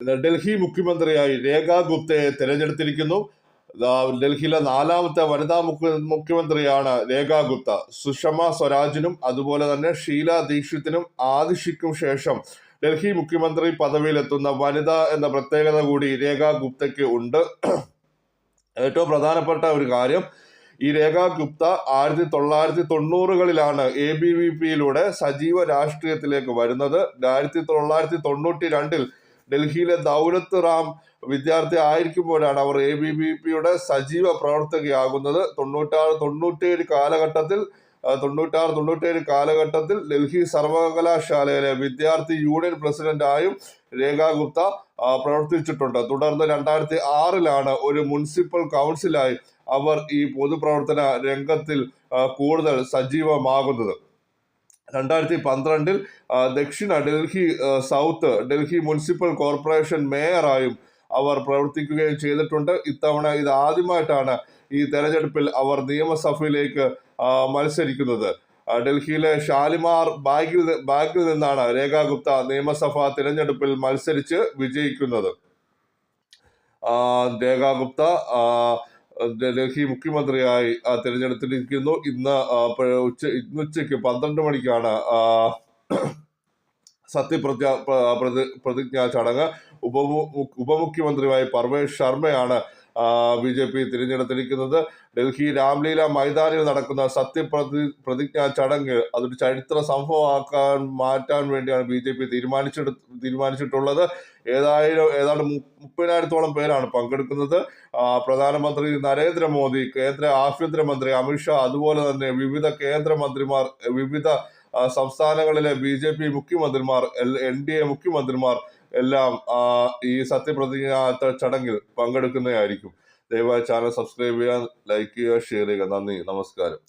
ഡൽഹി മുഖ്യമന്ത്രിയായി രേഖ ഗുപ്തയെ തിരഞ്ഞെടുത്തിരിക്കുന്നു. ഡൽഹിയിലെ 4ാമത്തെ വനിതാ മുഖ്യമന്ത്രിയാണ് രേഖ ഗുപ്ത. സുഷമ സ്വരാജിനും അതുപോലെ തന്നെ ഷീല ദീക്ഷിത്തിനും ആതിഷിക്കും ശേഷം ഡൽഹി മുഖ്യമന്ത്രി പദവിയിലെത്തുന്ന വനിത എന്ന പ്രത്യേകത കൂടി രേഖ ഗുപ്തയ്ക്ക് ഉണ്ട്. ഏറ്റവും പ്രധാനപ്പെട്ട ഒരു കാര്യം, ഈ രേഖ ഗുപ്ത 1990കളിലാണ് ABVPയിലൂടെ സജീവ രാഷ്ട്രീയത്തിലേക്ക് വരുന്നത്. 1992 ഡൽഹിയിലെ ദൗലത്ത് റാം വിദ്യാർത്ഥി ആയിരിക്കുമ്പോഴാണ് അവർ ABVPയുടെ സജീവ പ്രവർത്തകയാകുന്നത്. 96-97 കാലഘട്ടത്തിൽ ഡൽഹി സർവകലാശാലയിലെ വിദ്യാർത്ഥി യൂണിയൻ പ്രസിഡന്റായും രേഖ ഗുപ്ത പ്രവർത്തിച്ചിട്ടുണ്ട്. തുടർന്ന് 2006 ഒരു മുനിസിപ്പൽ കൗൺസിലായി അവർ ഈ പൊതുപ്രവർത്തന രംഗത്തിൽ കൂടുതൽ സജീവമാകുന്നത്. 2012 ദക്ഷിണ Delhi south Delhi municipal corporation മേയറായും അവർ പ്രവർത്തിക്കുകയും ചെയ്തിട്ടുണ്ട്. ഇത്തവണ ഇത് ആദ്യമായിട്ടാണ് ഈ തെരഞ്ഞെടുപ്പിൽ അവർ നിയമസഭയിലേക്ക് മത്സരിക്കുന്നത്. ഡൽഹിയിലെ ഷാലിമാർ ബാഗിൽ നിന്നാണ് രേഖ ഗുപ്ത നിയമസഭാ തിരഞ്ഞെടുപ്പിൽ മത്സരിച്ച് വിജയിക്കുന്നത്. രേഖ ഗുപ്ത ഡൽഹി മുഖ്യമന്ത്രിയായി തിരഞ്ഞെടുത്തിരിക്കുന്നു. ഇന്ന് ഉച്ചയ്ക്ക് 12 മണിക്കാണ് പ്രതിജ്ഞാ ചടങ്ങ്. ഉപമുഖ്യമന്ത്രിയായി പർവേഷ് ശർമ്മയാണ് BJP തിരഞ്ഞെടുത്തിരിക്കുന്നത്. ഡൽഹി രാംലീല മൈതാനിൽ നടക്കുന്ന പ്രതിജ്ഞാ ചടങ്ങ് അതൊരു ചരിത്ര സംഭവമാക്കാൻ മാറ്റാൻ വേണ്ടിയാണ് BJP തീരുമാനിച്ചിട്ടുള്ളത്. ഏതാണ്ട് 30,000-ഓളം പേരാണ് പങ്കെടുക്കുന്നത്. പ്രധാനമന്ത്രി നരേന്ദ്രമോദി, കേന്ദ്ര ആഭ്യന്തരമന്ത്രി അമിത്ഷാ, അതുപോലെ തന്നെ വിവിധ കേന്ദ്രമന്ത്രിമാർ, വിവിധ സംസ്ഥാനങ്ങളിലെ BJP മുഖ്യമന്ത്രിമാർ, NDA മുഖ്യമന്ത്രിമാർ എല്ലാം ഈ സത്യപ്രതിജ്ഞാ ചടങ്ങിൽ പങ്കെടുക്കുന്നതായിരിക്കും. ദയവായി ചാനൽ സബ്സ്ക്രൈബ് ചെയ്യുക, ലൈക്ക് ചെയ്യുക, ഷെയർ ചെയ്യുക. നന്ദി, നമസ്കാരം.